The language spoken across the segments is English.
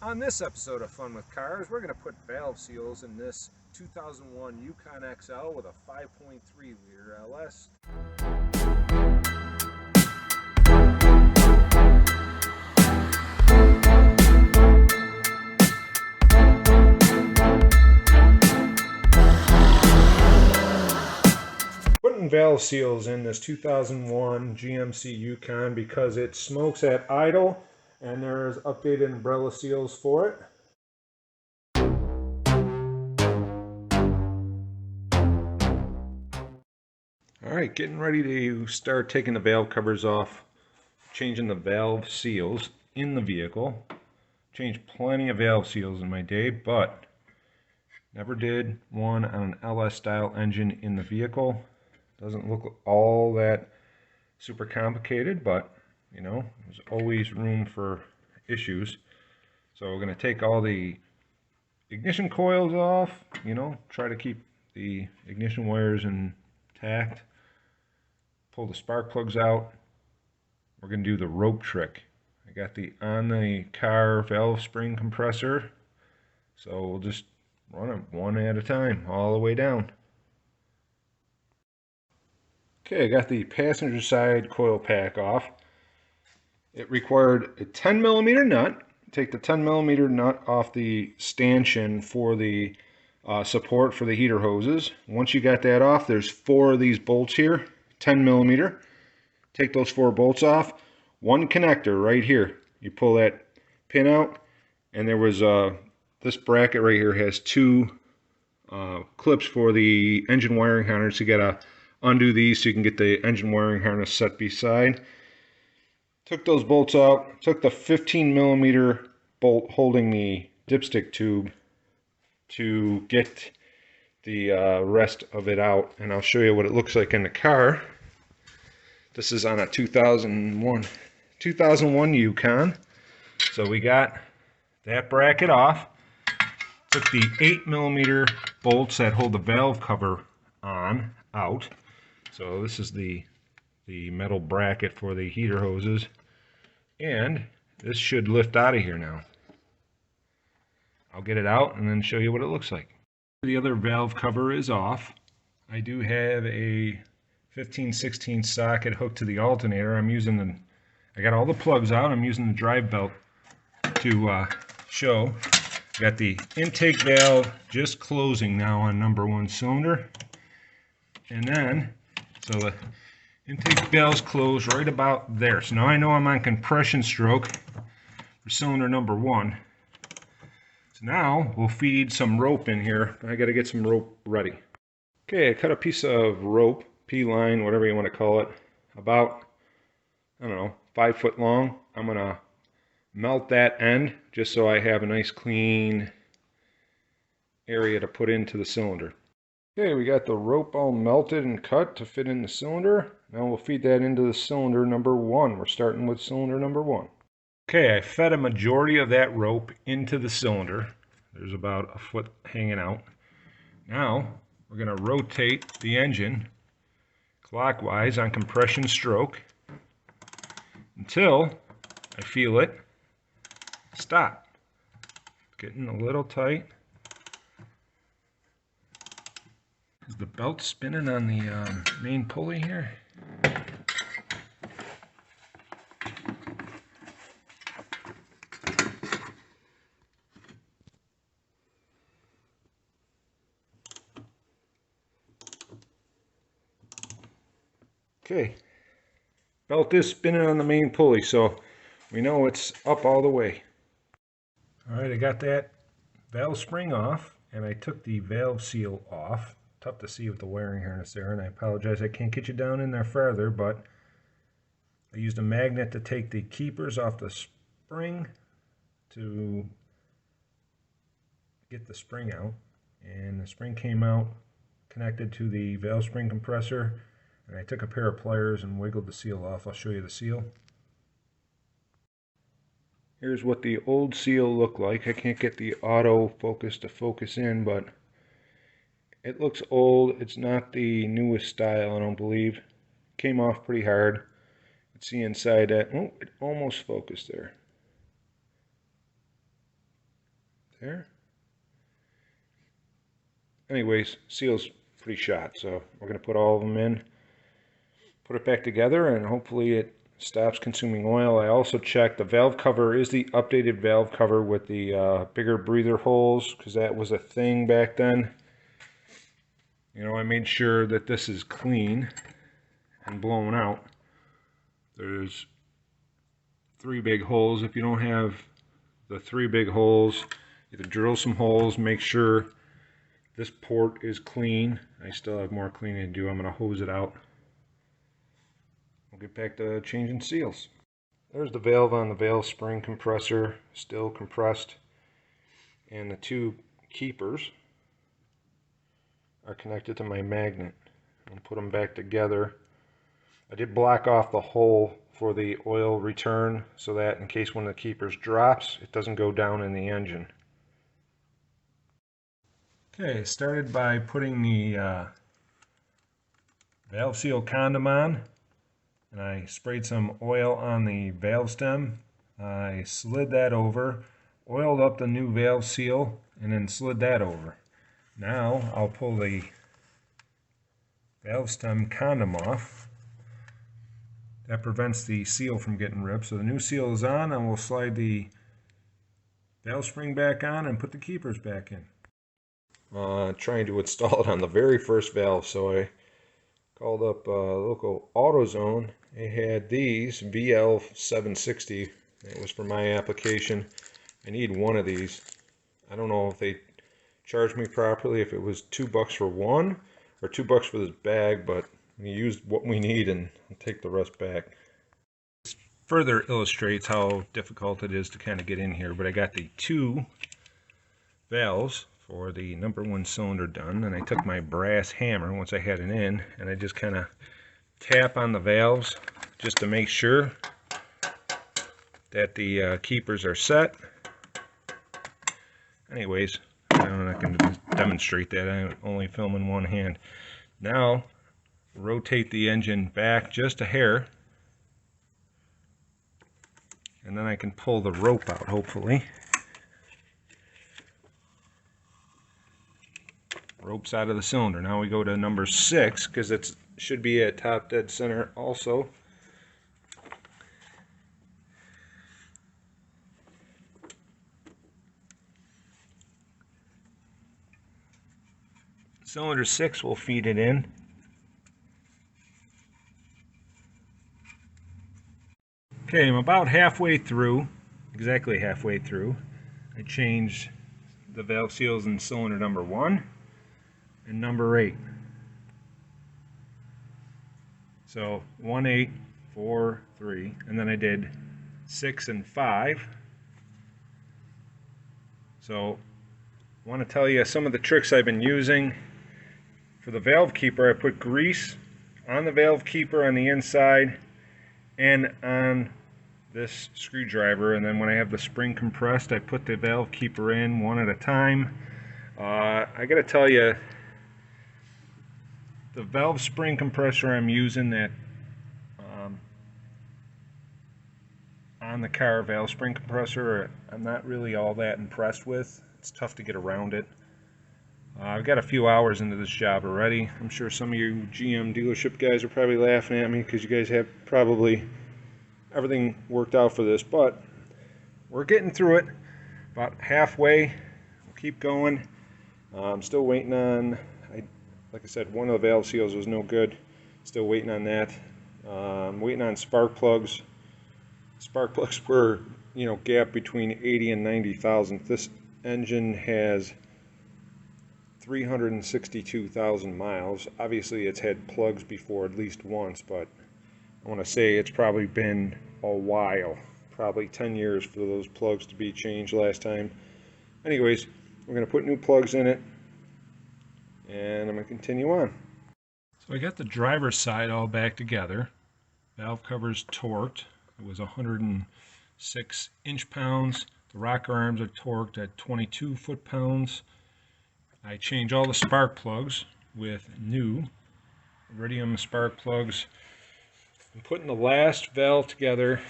On this episode of Fun with Cars, we're going to put valve seals in this 2001 Yukon XL with a 5.3 liter LS. Putting valve seals in this 2001 GMC Yukon because it smokes at idle, and there's updated umbrella seals for it. Alright, getting ready to start taking the valve covers off, changing the valve seals in the vehicle. Changed plenty of valve seals in my day, but never did one on an LS style engine in the vehicle. Doesn't look all that super complicated, but you know, there's always room for issues. So we're going to take all the ignition coils off, you know, try to keep the ignition wires intact. Pull the spark plugs out. We're going to do the rope trick. I got the on the car valve spring compressor, so we'll just run it one at a time all the way down. Okay, I got the passenger side coil pack off. It required a 10 millimeter nut. Take the 10 millimeter nut off the stanchion for the support for the heater hoses. Once you got that off, there's 4 of these bolts here, 10 millimeter. Take those 4 bolts off. One connector right here. You pull that pin out, and there was this bracket right here has 2 clips for the engine wiring harness. You gotta undo these so you can get the engine wiring harness set beside. Took those bolts out. Took the 15 millimeter bolt holding the dipstick tube to get the rest of it out, and I'll show you what it looks like in the car. This is on a 2001 Yukon. So we got that bracket off. Took the 8 millimeter bolts that hold the valve cover on out. So this is the metal bracket for the heater hoses. And this should lift out of here now. I'll get it out and then show you what it looks like. The other valve cover is off. I do have a 15/16 socket hooked to the alternator. I got all the plugs out. I'm using the drive belt to show. Got the intake valve just closing now on number 1 cylinder. And then, so the intake valve's closed right about there. So now I know I'm on compression stroke for cylinder number 1. So now we'll feed some rope in here. I got to get some rope ready. Okay, I cut a piece of rope, P-line, whatever you want to call it, about, I don't know, 5 foot long. I'm going to melt that end just so I have a nice clean area to put into the cylinder. Okay, we got the rope all melted and cut to fit in the cylinder. Now we'll feed that into the cylinder number 1. We're starting with cylinder number 1. Okay, I fed a majority of that rope into the cylinder. There's about a foot hanging out. Now we're going to rotate the engine clockwise on compression stroke until I feel it stop. It's getting a little tight. Is the belt spinning on the main pulley here? Okay, belt is spinning on the main pulley, so we know it's up all the way. Alright, I got that valve spring off, and I took the valve seal off. Tough to see with the wiring harness there, and I apologize I can't get you down in there further, but I used a magnet to take the keepers off the spring to get the spring out, and the spring came out connected to the valve spring compressor, and I took a pair of pliers and wiggled the seal off. I'll show you the seal. Here's what the old seal looked like. I can't get the auto focus to focus in, but it looks old. It's not the newest style, I don't believe. Came off pretty hard. See inside that. Oh, it almost focused there. there. Anyways, seal's pretty shot, so we're going to put all of them in, put it back together, and hopefully it stops consuming oil. I also checked the valve cover is the updated valve cover with the bigger breather holes, because that was a thing back then. You know, I made sure that this is clean and blown out. There's 3 big holes. If you don't have the 3 big holes, either drill some holes, make sure this port is clean. I still have more cleaning to do. I'm going to hose it out. We'll get back to changing seals. There's the valve on the valve spring compressor, still compressed. And the 2 keepers are connected to my magnet. I'll put them back together. I did block off the hole for the oil return so that in case one of the keepers drops, it doesn't go down in the engine. Okay, started by putting the valve seal condom on, and I sprayed some oil on the valve stem. I slid that over, oiled up the new valve seal, and then slid that over. Now I'll pull the valve stem condom off. That prevents the seal from getting ripped. So the new seal is on, and we'll slide the valve spring back on and put the keepers back in. Trying to install it on the very first valve, so I called up local AutoZone. They had these VL760. It was for my application. I need one of these. I don't know if they charged me properly, if it was $2 for one or $2 for this bag, but we used what we need and I'll take the rest back. This further illustrates how difficult it is to kind of get in here, but I got the 2 valves for the #1 cylinder done, and I took my brass hammer once I had it in, and I just kind of tap on the valves just to make sure that the keepers are set. Anyways, I'm not going to demonstrate that. I'm only filming one hand. Now, rotate the engine back just a hair, and then I can pull the rope out, hopefully. Rope's out of the cylinder. Now we go to number 6, because it should be at top dead center also. Cylinder 6 will feed it in. Okay, I'm about halfway through, exactly halfway through. I changed the valve seals in cylinder number 1 and number 8. So 1, 8, 4, 3, and then I did 6 and 5. So I want to tell you some of the tricks I've been using. For the valve keeper, I put grease on the valve keeper on the inside and on this screwdriver, and then when I have the spring compressed, I put the valve keeper in one at a time. I gotta tell you, the valve spring compressor I'm using, that on the car valve spring compressor, I'm not really all that impressed with. It's tough to get around it. I've got a few hours into this job already. I'm sure some of you GM dealership guys are probably laughing at me because you guys have probably everything worked out for this, but we're getting through it. About halfway. We'll keep going. I'm still waiting on, like I said, one of the valve seals was no good. Still waiting on that. I'm waiting on spark plugs. Spark plugs were, gap between 80 and 90 thousandths. This engine has 362,000 miles. Obviously it's had plugs before at least once, but I want to say it's probably been a while, probably 10 years for those plugs to be changed last time. Anyways, we're going to put new plugs in it, and I'm going to continue on. So I got the driver's side all back together. Valve covers torqued. It was 106 inch-pounds. The rocker arms are torqued at 22 foot-pounds. I changed all the spark plugs with new Iridium spark plugs. I'm putting the last valve together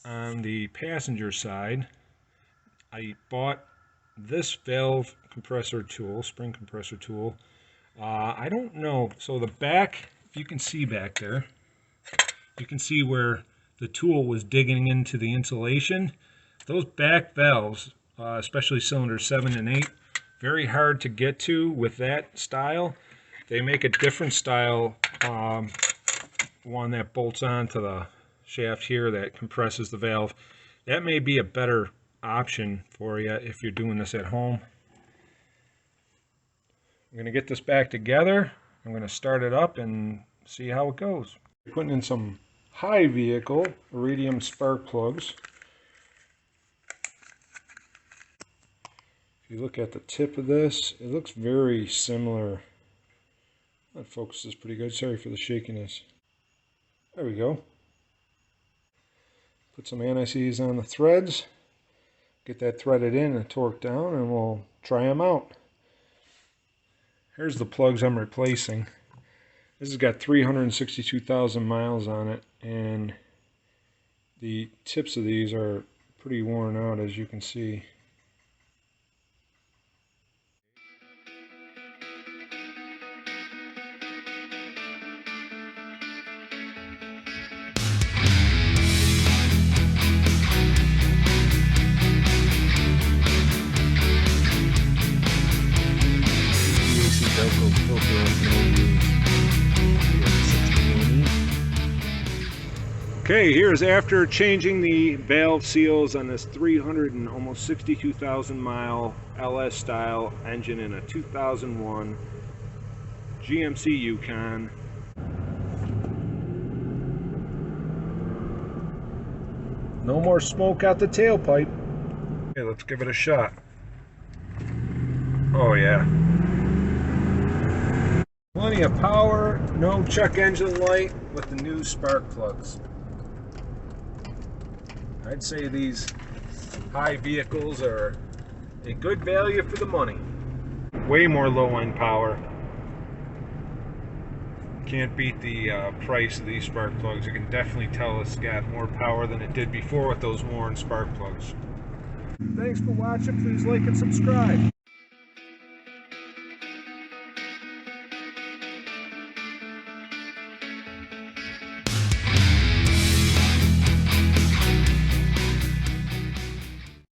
on the passenger side. I bought this valve compressor tool, spring compressor tool. I don't know. So the back, if you can see back there, you can see where the tool was digging into the insulation. Those back valves, especially cylinders 7 and 8, very hard to get to with that style. They make a different style, one that bolts onto the shaft here that compresses the valve. That may be a better option for you if you're doing this at home. I'm going to get this back together. I'm going to start it up and see how it goes. Putting in some high vehicle Iridium spark plugs. If you look at the tip of this, it looks very similar. That focuses pretty good. Sorry for the shakiness. There we go. Put some anti-seize on the threads. Get that threaded in and torqued down, and we'll try them out. Here's the plugs I'm replacing. This has got 362,000 miles on it, and the tips of these are pretty worn out, as you can see. Okay, here's after changing the valve seals on this 300 and almost 62,000 mile LS style engine in a 2001 GMC Yukon. No more smoke out the tailpipe. Okay, let's give it a shot. Oh yeah. Plenty of power, no check engine light with the new spark plugs. I'd say these high vehicles are a good value for the money. Way more low-end power. Can't beat the price of these spark plugs. You can definitely tell it's got more power than it did before with those worn spark plugs. Thanks for watching. Please like and subscribe.